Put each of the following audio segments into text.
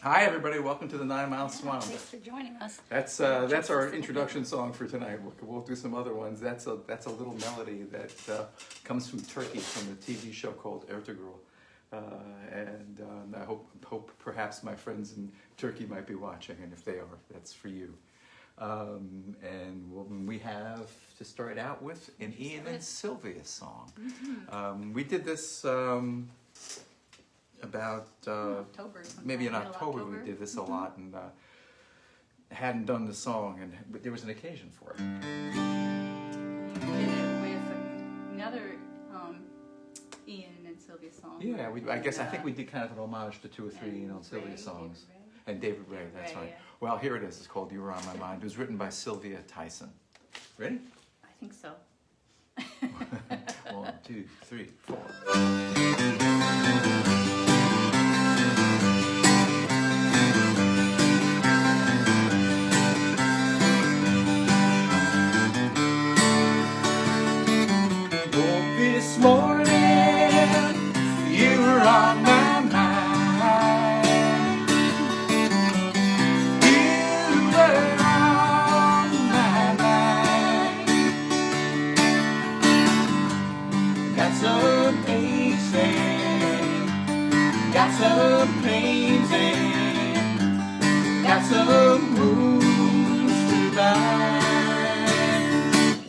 Hi everybody, welcome to the 9 Mile Swamp. Thanks for joining us. That's our introduction song for tonight. We'll do some other ones. That's a little melody that comes from Turkey, from a TV show called Ertugrul. And I hope perhaps my friends in Turkey might be watching, and if they are, that's for you. And we have to start out with an Ian and Sylvia song. Mm-hmm. We did this about October, maybe in October we did this a lot, and hadn't done the song, but there was an occasion for it. We did it with another Ian and Sylvia song. Yeah, I think we did kind of an homage to 2 or 3 Ian and Sylvia songs. And David Ray, that's right. Yeah. Well, here it is. It's called You Were On My Mind. It was written by Sylvia Tyson. Ready? I think so. 1, 2, 3, 4. This morning, you were on my mind. You were on my mind. Got some aches and got some pains and got some wounds to bind.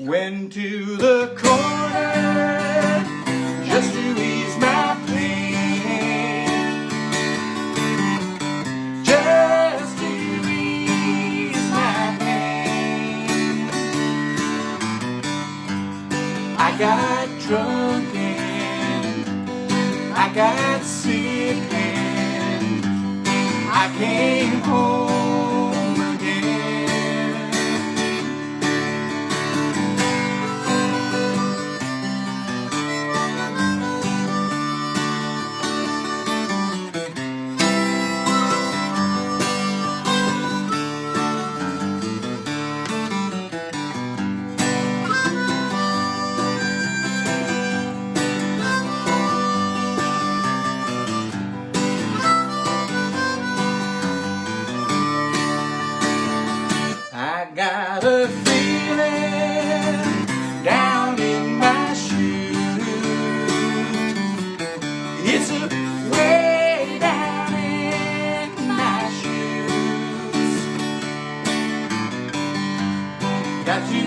Went to the corner just to ease my pain, just to ease my pain. I got drunk and I got sick and I came home again. I got a feeling down in my shoes. It's a way down in my shoes. Got to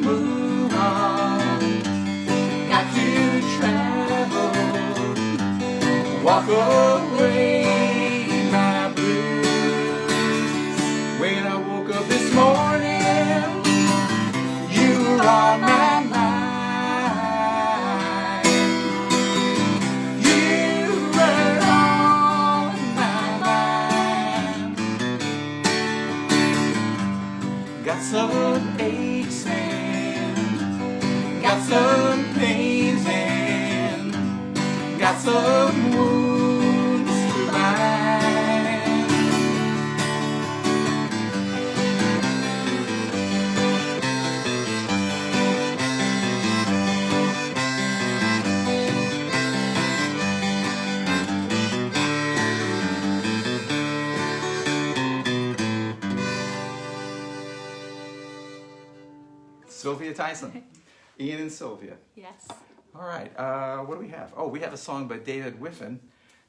move on, got to travel, walk away my blues. When I woke up this morning, you were on my mind. You were on my mind. Got some aches and got some pains and got some wounds to bind. Sylvia Tyson, Ian and Sylvia. Yes. All right, what do we have? Oh, we have a song by David Wiffen,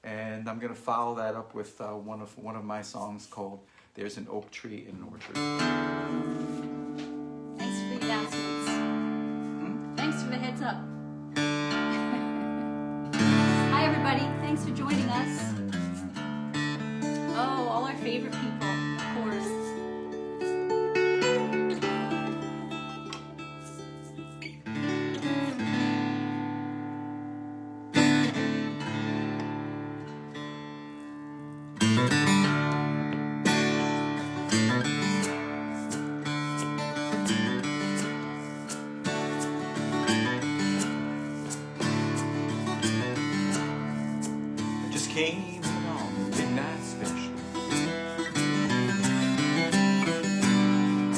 and I'm going to follow that up with one of my songs called "There's an Oak Tree in an Orchard." Thanks for the announcements. Thanks for the heads up. Hi everybody, thanks for joining us. Oh, all our favorite people, of course. Came on the midnight special.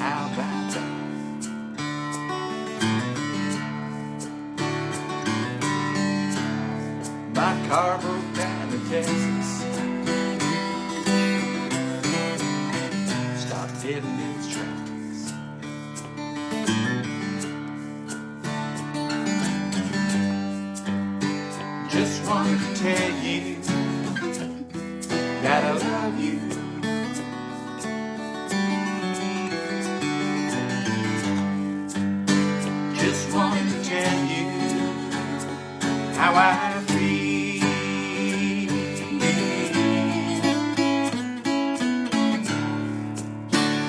How about that? My car broke down in Texas. dead in its tracks. Just wanted to tell you that I love you. Just wanted to tell you how I feel.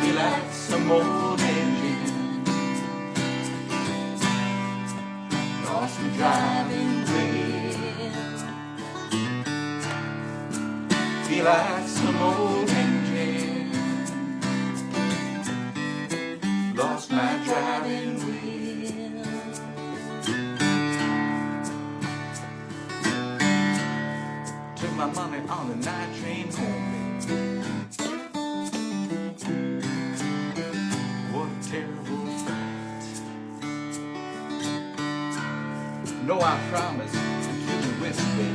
Feel like some old engine lost me driving wheel. Feel like some old engine lost my driving wheel. Took my money on the night train home. What a terrible fact. No, I promise I'll keep the whiskey.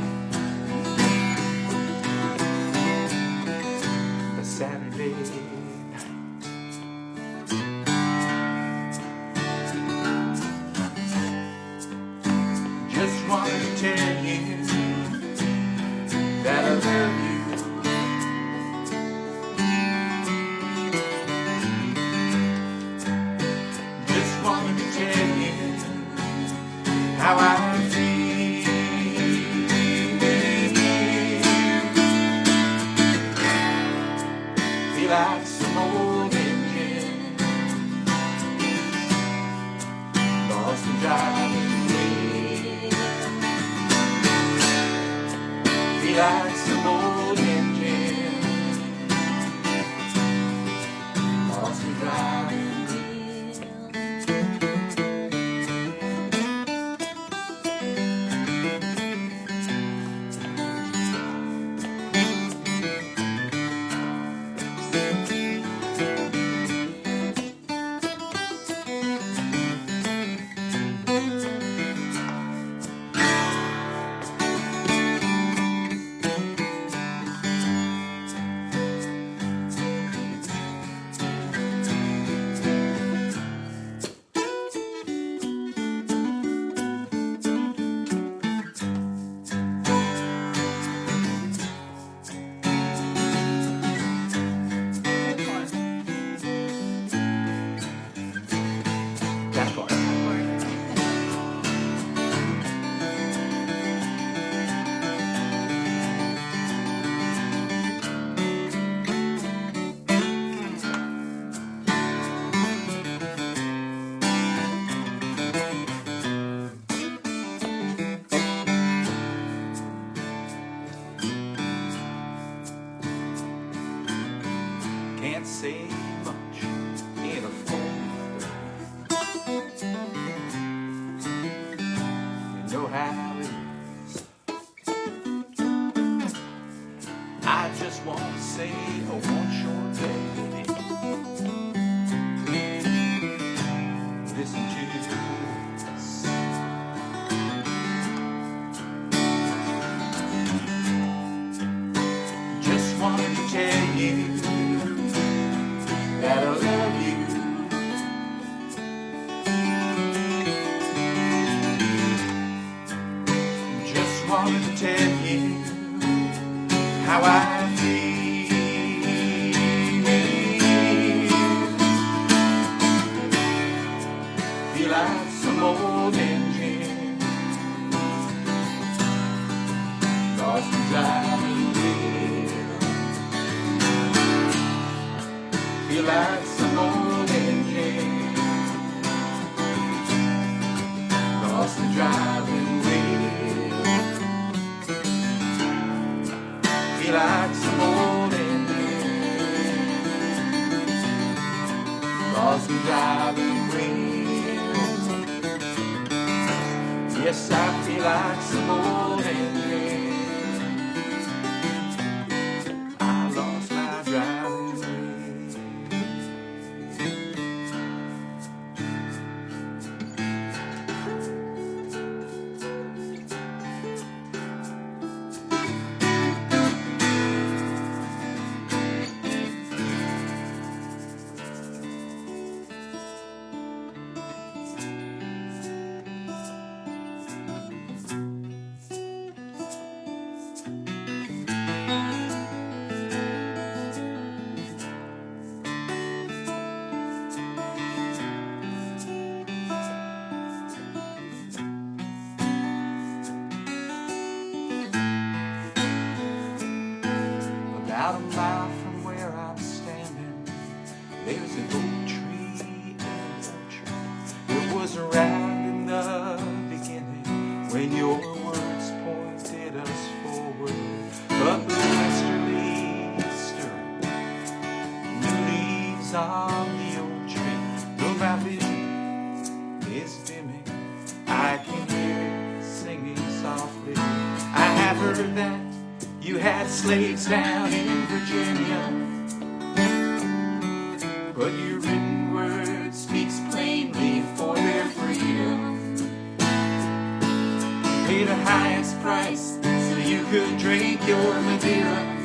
The Saturday night. Just wanted to tell you that I love you. Just wanted to tell you how I feel. Feel like some old engine lost the driving wheel. Feel like some old engine lost the driving wheel. That part. Can't say much in a phone. You know how it is. I just want to say one short lady. Listen to this. Just wanted to tell you that I love you. Just wanted to tell you how I feel. Feel like some old engine lost the driving wheel. Feel like some old engine lost the driving wheel. Feel like some old engine lost the driving wheel. Yes, I feel like some old engine. I lost my driving wheel. About a mile from where I'm standing, there's an oak tree and an orchard. It was around in the beginning when your words pointed us forward. But the westerly stirring, new leaves on the old tree. Though my vision is dimming, I can hear it singing softly. I have heard that you had slaves down in Virginia, but your written word speaks plainly for their freedom. You paid the highest price so you could drink your Madeira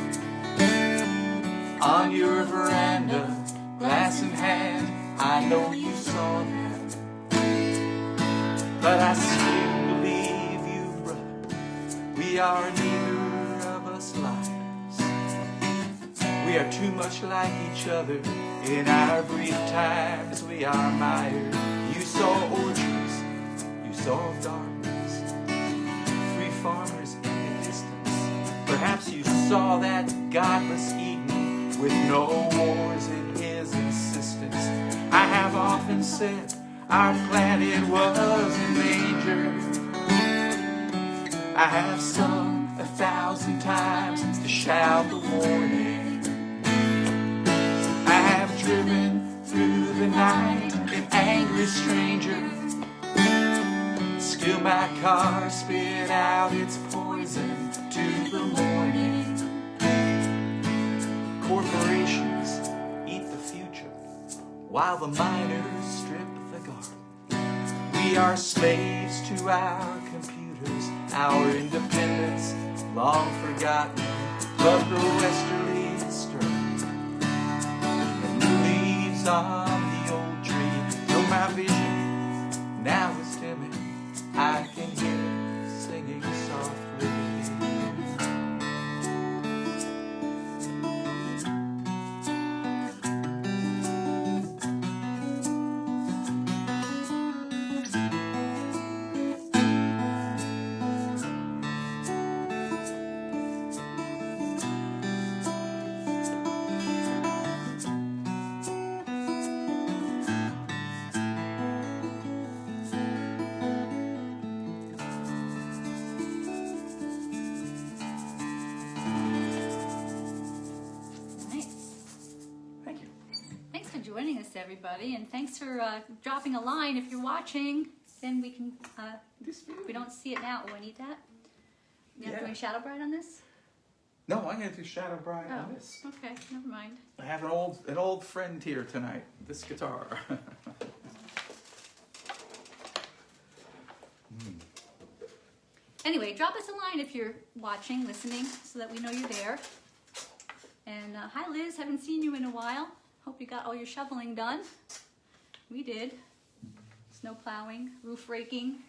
on your veranda, glass in hand. I know you saw that, but I still believe you, brother. We are neither of us liars. We are too much like each other. In our brief times we are mired. You saw orchards, you saw gardens, free farmers in the distance. Perhaps you saw that godless Eden with no wars in his insistence. I have often said our planet was in danger. I have sung 1,000 times to shout the warning. I have driven through the night, an angry stranger. Still my car spit out its poison to the morning. Corporations eat the future while the miners strip the garden. We are slaves to our computers, our independence long forgotten. But the westerly stir and the leaves on the old tree. Though my vision now is dimming, I can hear it singing softly. Joining us, everybody, and thanks for dropping a line. If you're watching, then we can. We don't see it now. Oh, I need that. You have doing Shadowbride on this? No, I'm going to do Shadowbride on this. Okay, never mind. I have an old friend here tonight. This guitar. Anyway, drop us a line if you're watching, listening, so that we know you're there. And hi, Liz. Haven't seen you in a while. Hope you got all your shoveling done. We did. Snow plowing, roof raking,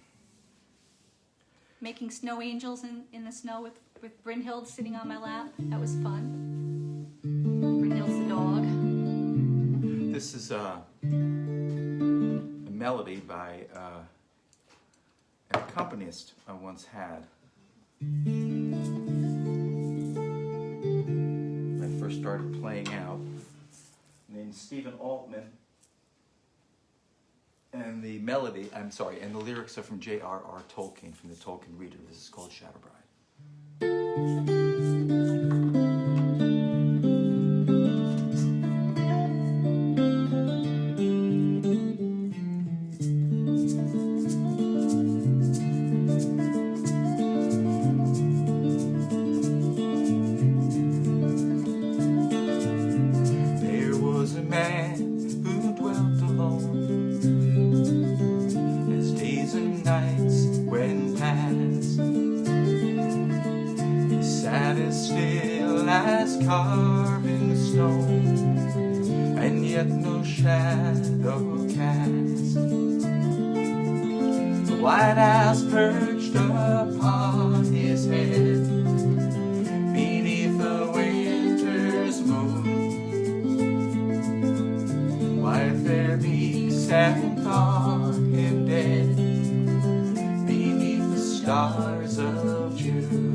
making snow angels in the snow with Brynhild sitting on my lap. That was fun. Brynhild's the dog. This is a melody by an accompanist I once had. When I first started playing out, named Stephen Altman, and the melody, and the lyrics are from J.R.R. Tolkien, from the Tolkien Reader. This is called Shadowbride. Carving stone, and yet no shadow cast. The White House perched upon his head, beneath the winter's moon. White fair beaks and thought him dead, beneath the stars of June.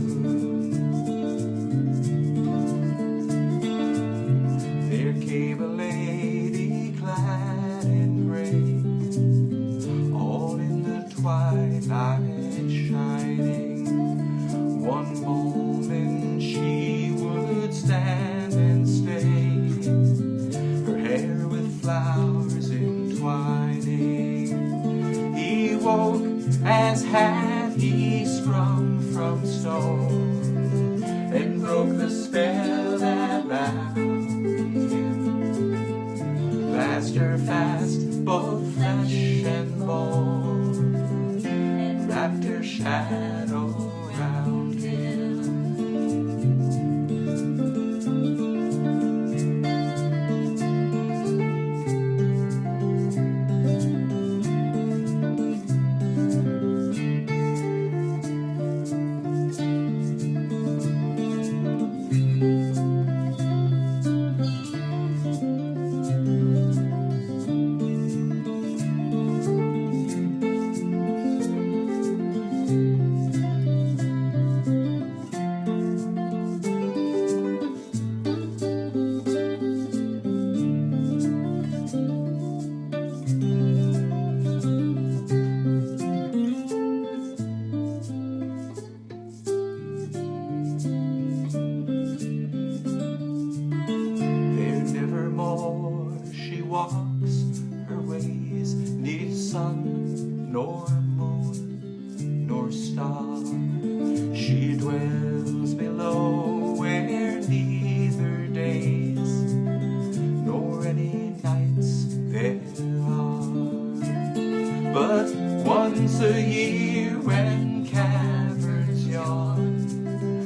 'Tis a year when caverns yawn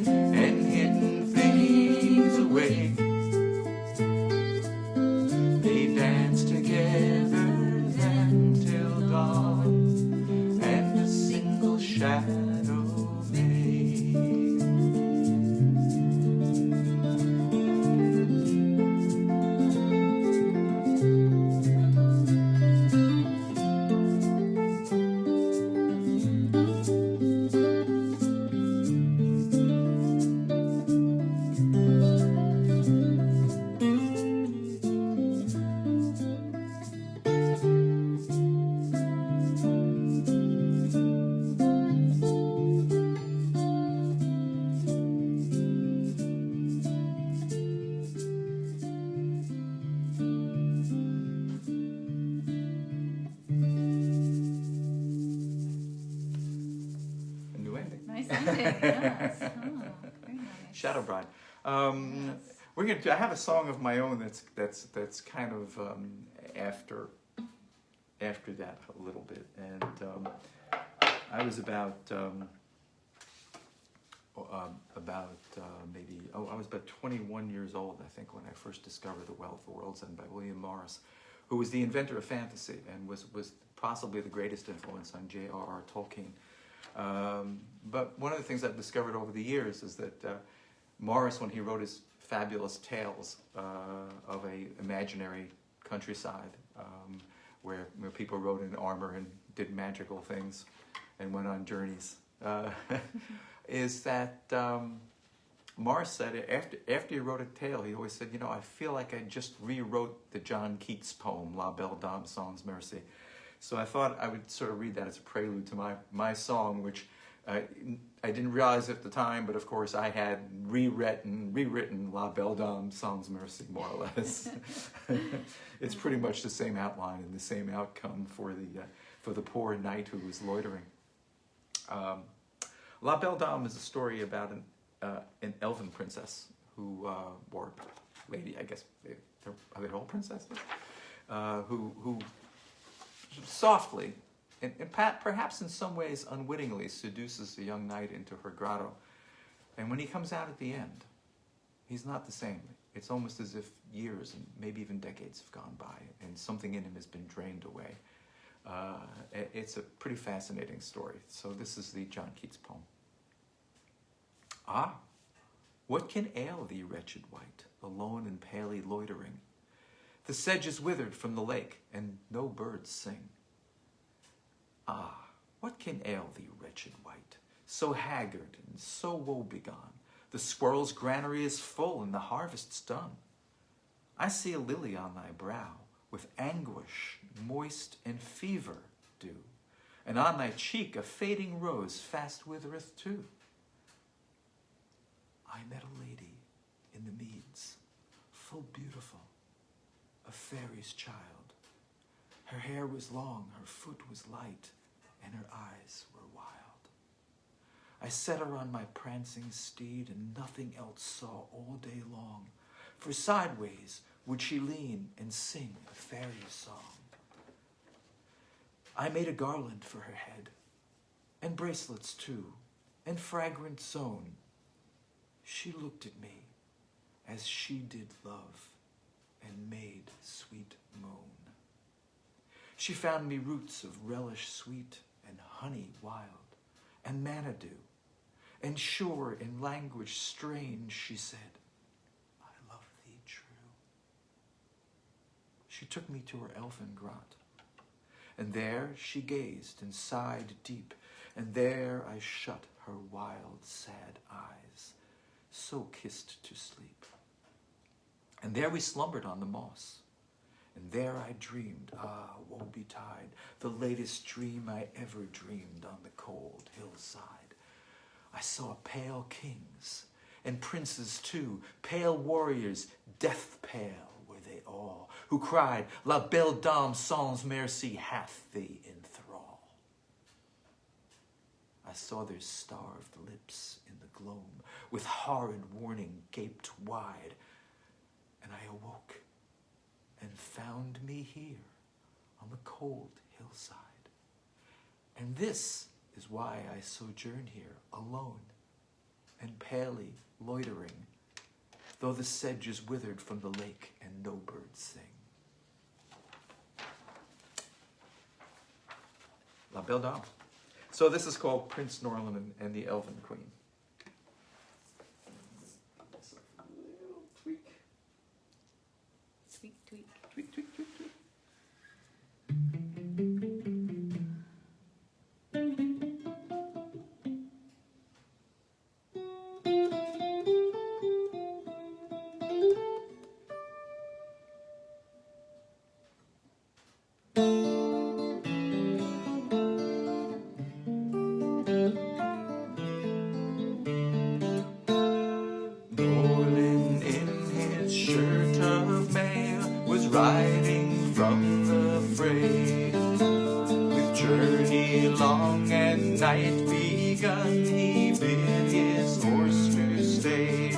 and hidden things awake. They dance together then till dawn, and a single shadow made. A new ending. Nice ending. Yes. Oh, very nice. Shadowbride. Yes. We're gonna. I have a song of my own that's kind of after that a little bit, and I was about maybe I was about 21 years old, I think, when I first discovered The World's End by William Morris, who was the inventor of fantasy and was possibly the greatest influence on J.R.R. Tolkien. But one of the things I've discovered over the years is that Morris, when he wrote his fabulous tales of a imaginary countryside, where people rode in armor and did magical things and went on journeys, is that Morris said after he wrote a tale, he always said, I feel like I just rewrote the John Keats poem, La Belle Dame sans Merci. So I thought I would sort of read that as a prelude to my song, which I didn't realize at the time, but of course I had rewritten La Belle Dame sans Merci, more or less. It's pretty much the same outline and the same outcome for the poor knight who was loitering. La Belle Dame is a story about an Elvin princess who, or lady, I guess, are they all princesses? Who softly, and perhaps in some ways unwittingly, seduces the young knight into her grotto. And when he comes out at the end, he's not the same. It's almost as if years and maybe even decades have gone by and something in him has been drained away. It's a pretty fascinating story. So this is the John Keats poem. Ah, what can ail thee, wretched wight, alone and palely loitering? The sedge is withered from the lake, and no birds sing. Ah, what can ail thee, wretched wight, so haggard and so woe-begone? The squirrel's granary is full, and the harvest's done. I see a lily on thy brow, with anguish, moist and fever dew, and on thy cheek a fading rose fast withereth too. I met a lady in the meads, full beautiful, a fairy's child. Her hair was long, her foot was light, and her eyes were wild. I set her on my prancing steed, and nothing else saw all day long, for sideways would she lean and sing a fairy song. I made a garland for her head, and bracelets too, and fragrant zone. She looked at me as she did love, and made sweet moan. She found me roots of relish sweet, and honey wild, and manna dew, and sure in language strange she said, I love thee true. She took me to her elfin grot, and there she gazed and sighed deep, and there I shut her wild, sad eyes, so kissed to sleep. And there we slumbered on the moss, and there I dreamed, ah, woe betide, the latest dream I ever dreamed on the cold hillside. I saw pale kings, and princes too, pale warriors, death pale were they all, who cried, La Belle Dame sans Merci hath thee in thrall. I saw their starved lips in the gloam, with horrid warning gaped wide, and I awoke and found me here on the cold hillside. And this is why I sojourn here alone and palely loitering, though the sedge is withered from the lake and no birds sing. La Belle Dame. So this is called Prince Norlin and the Elvin Queen. Little tweak. Tweak, tweak. Tweak, tweak, tweak, tweak. Norlin in his shirt of mail was riding from the fray. With journey long and night begun, he bid his horse to stay.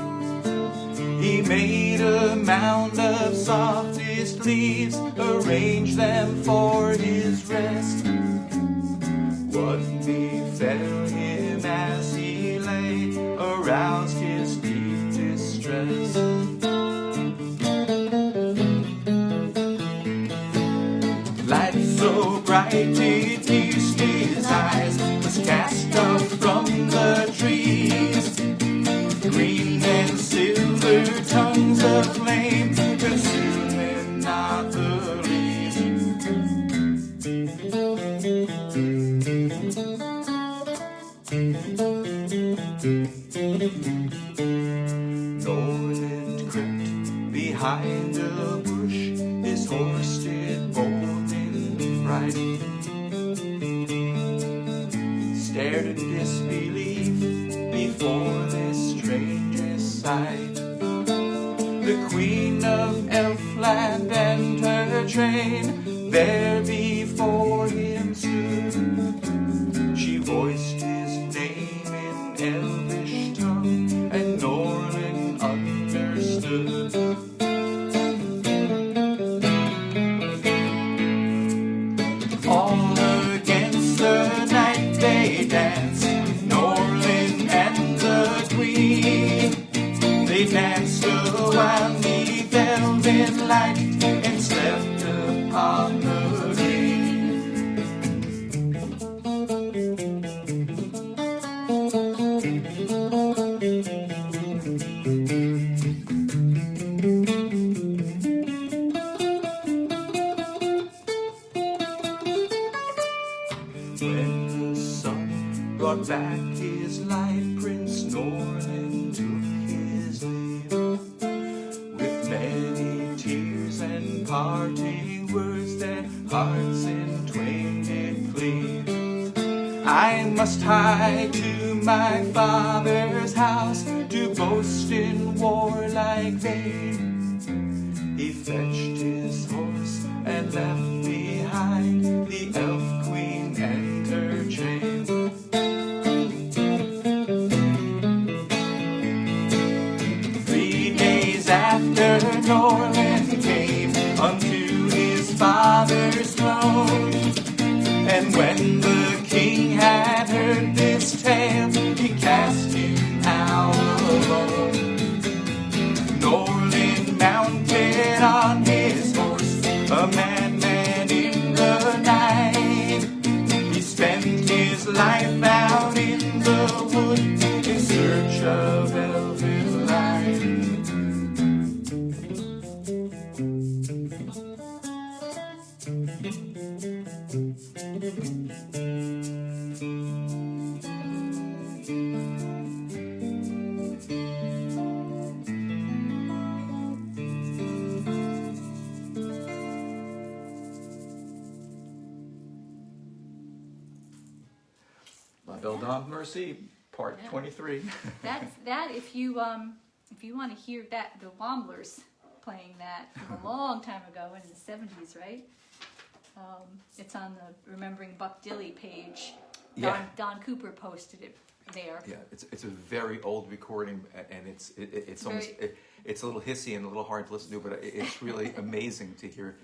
He made a mound of softest leaves, arranged them for his rest. What befell him as he lay aroused his deep distress. Light so bright it pierced his eyes was cast up from the trees. Green and silver tongues of flame consuming not the leaves. Norlin crept behind a bush, his horse did bolt in fright. Stared in disbelief before this strangest sight. The Queen of Elfland and her train there before him stood. She voiced his name in Elvish tongue, and Norlin understood. All against the night they danced, Norlin and the Queen. They danced a while 'neath Elvin light and slept upon the green. When the sun brought back his light, Prince Norlin took his leave. With many tears and parting words, their hearts in twain did cleave. I must hie to my father's house to boast in warlike vein. He fetched his horse and left behind the elf queen and her train. 3 days after Norlin came unto his father's throne, and when the king had heard this tale, he cast him out alone. Norlin mounted on his horse, a madman in the night. He spent his life out in the wood in search of elven light. La Belle Dame Merci, part Yeah. 23. That if you want to hear that, the Womblers playing that from a long time ago in the 70s, right? It's on the Remembering Buck Dilly page. Yeah. Don Cooper posted it there. Yeah, it's a very old recording, and it's almost it's a little hissy and a little hard to listen to, but it's really amazing to hear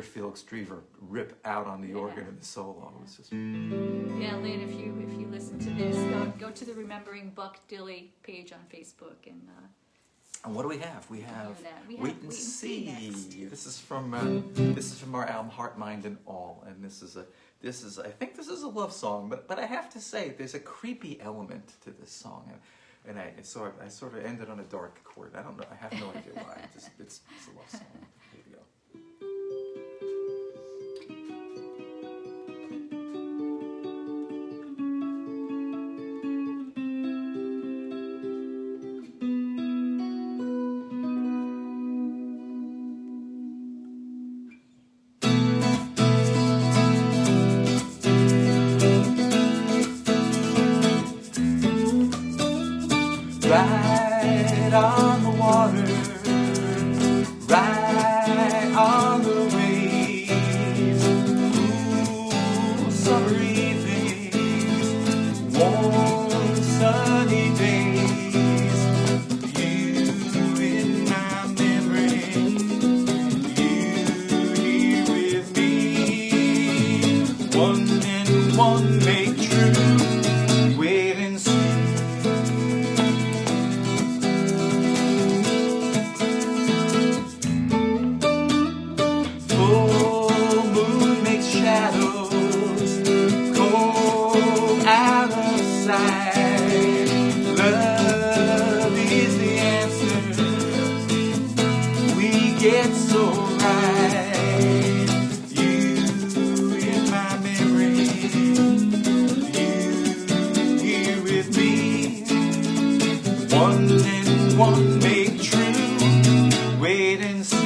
Felix Drever rip out on the organ and the solo. It's just Yeah, Lynn, if you listen to this, go to the Remembering Buck Dilly page on Facebook and what do we have? We have Wait and See. Next. This is from our album Heart, Mind, and All, and this is I think this is a love song, but I have to say there's a creepy element to this song, and I sort of ended on a dark chord. I don't know. I have no idea why. It's a love song. Here we go. Right on the water, right on the waves, cool summer evenings, warm sunny days, you in my memory, you here with me, one and one make true, wait and see. Love is the answer. We get so right. You in my memory. You here with me. One and one make true. Wait and see.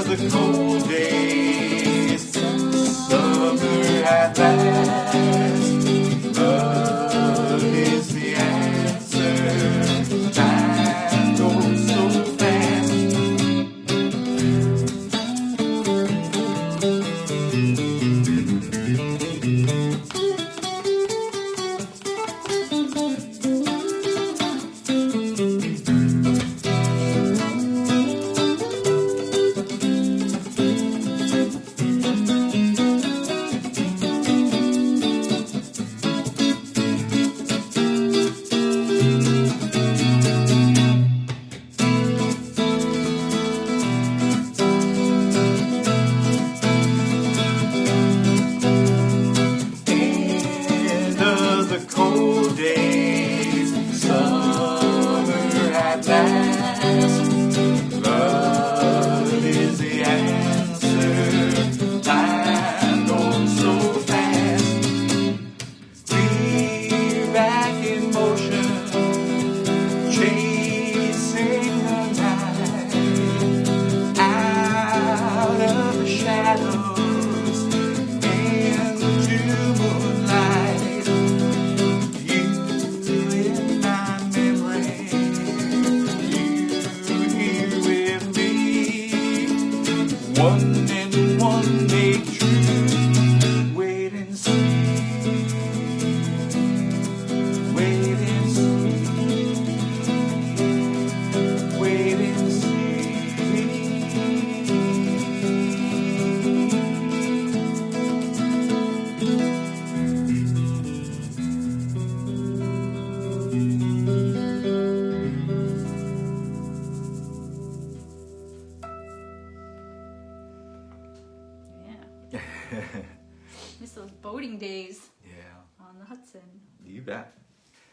The cold days, summer at last, love is the answer, time goes so fast. Miss those boating days. Yeah. On the Hudson. You bet.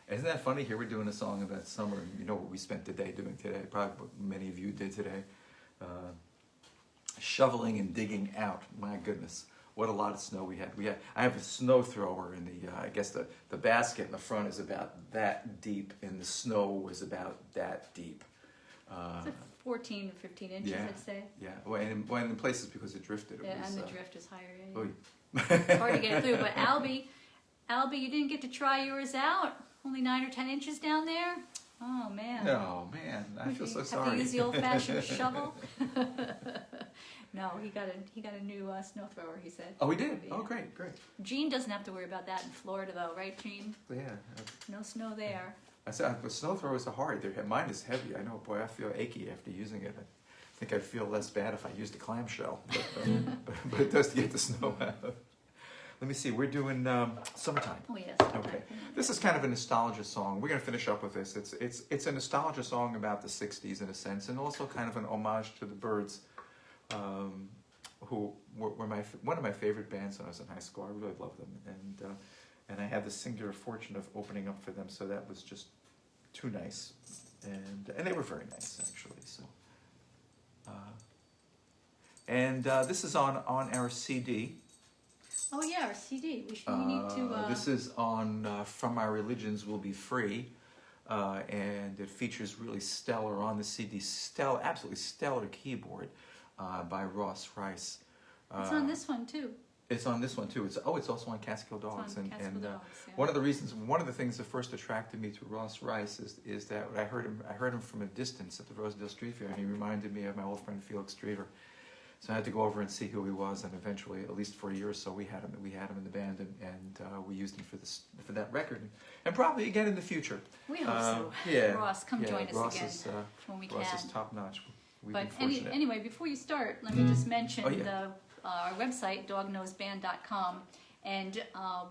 Isn't that funny? Here we're doing a song about summer. You know what we spent the day doing today? Probably what many of you did today. Shoveling and digging out. My goodness. What a lot of snow we had. I have a snow thrower in the, I guess the basket in the front is about that deep and the snow was about that deep. It's like 14 to 15 inches, I'd say. Yeah, well, and in places because it drifted. And the drift is higher. Oh, It's hard to get through. But Albie, you didn't get to try yours out. Only 9 or 10 inches down there. Oh man. Oh man, I feel so Have sorry. to use the old-fashioned shovel. No, he got a new snow thrower. He said. Oh, we did. Yeah. Oh, great, great. Gene doesn't have to worry about that in Florida, though, right, Gene? Yeah. No snow there. I said, but snow throwers are hard. Mine is heavy. I know, boy, I feel achy after using it. I think I'd feel less bad if I used a clamshell, but it does get the snow out. Let me see. We're doing Summertide. Oh yes. Okay. This is kind of a nostalgia song. We're going to finish up with this. It's a nostalgia song about the '60s in a sense, and also kind of an homage to the Byrds, who were one of my favorite bands when I was in high school. I really loved them, and I had the singular fortune of opening up for them, so that was just too nice, and they were very nice actually. So, this is on our CD. Oh yeah, our CD. We need to. This is on From Our Religions Will Be Free, and it features really stellar on the CD, absolutely stellar keyboard by Ross Rice. It's on this one too. It's on this one too. It's also on Catskill Dogs. It's on Catskill Dogs, yeah. One of the things that first attracted me to Ross Rice is that I heard him from a distance at the Rosedale Street Fair, and he reminded me of my old friend Felix Streeter. So I had to go over and see who he was, and eventually, at least for a year or so, we had him in the band, and we used him for that record, and probably again in the future. We hope so. Yeah, Ross, come join us Ross again is, when we Ross can. is top notch. We've But been fortunate. anyway, before you start, let me just mention yeah. our website, dognoseband.com, and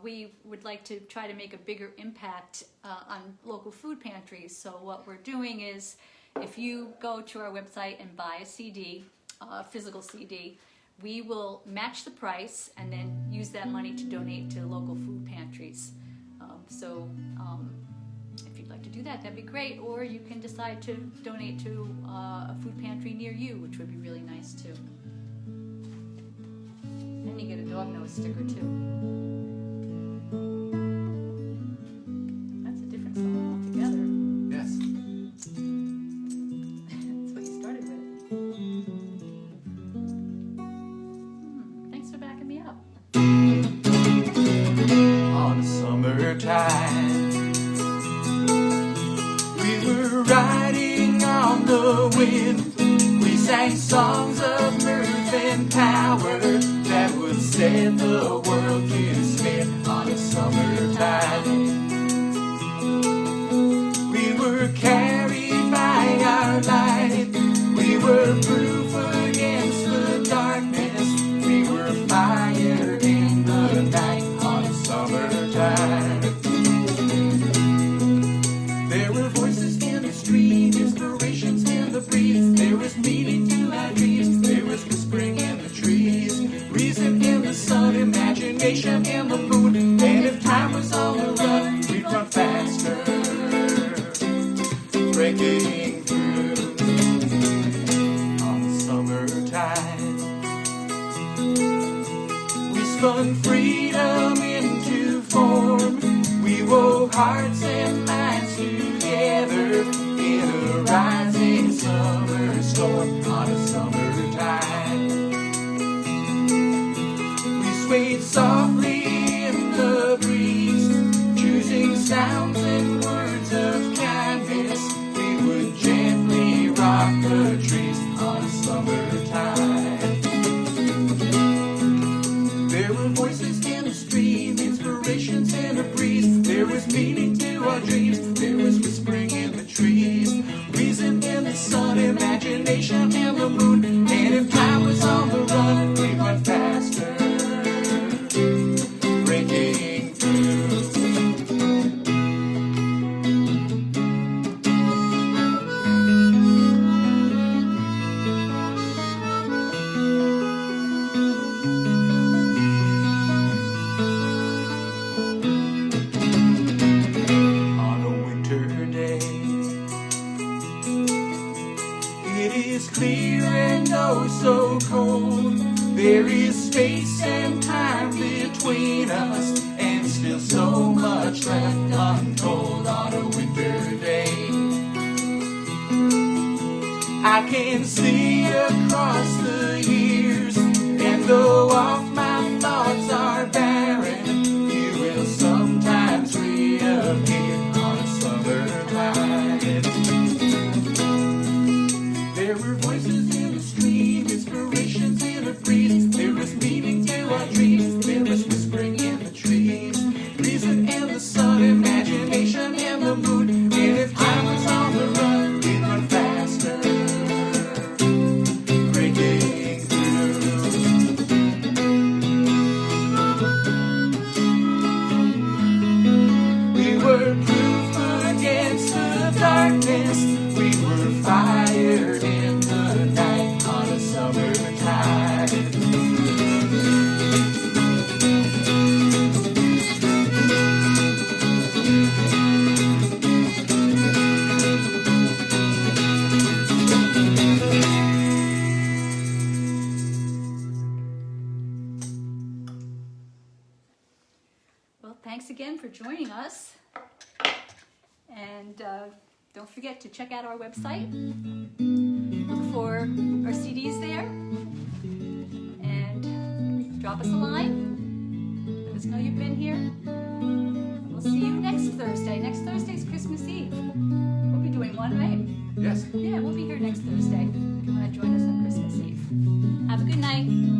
we would like to try to make a bigger impact on local food pantries. So what we're doing is, if you go to our website and buy a CD, a physical CD, we will match the price and then use that money to donate to local food pantries. If you'd like to do that, that'd be great. Or you can decide to donate to a food pantry near you, which would be really nice too. And you get a dog nose sticker too. That's a different song altogether. Yes. That's what you started with. Thanks for backing me up. On a summertide, we were riding on the wind. We sang songs of mirth and power that would set the world to spin. On a summertide, we were carried by our light. We were proof against the darkness. We were fire in the night. On a summertide, there were voices in the stream, inspirations in the breeze. There was meaning to our dreams. There was whispering in the trees, reason in the sun, imagination in the moon. And if time was on the run, we'd run faster, breaking through. On the summertide, we spun freedom into form. We wove hearts and minds together in a rising summer storm. On a summertide, we swayed softly in the breeze, choosing sounds and words of kindness. We would gently rock the trees. On a summertide, there were voices in the stream, inspirations in the breeze. There was meaning to our dreams. There was whispering in the trees, reason in the sun, imagination in the moon. And if time was on the run, we'd run faster, breaking through. On a winter day, it is clear and oh so cold. There is space and time between us, and still so much left untold. On a winter day, I can see across the years, and though oft my thoughts are barren, you will sometimes reappear. On a summertide, thanks again for joining us. And don't forget to check out our website. Look for our CDs there. And drop us a line. Let us know you've been here. And we'll see you next Thursday. Next Thursday's Christmas Eve. We'll be doing one, right? Yes. Yeah, we'll be here next Thursday if you want to join us on Christmas Eve. Have a good night.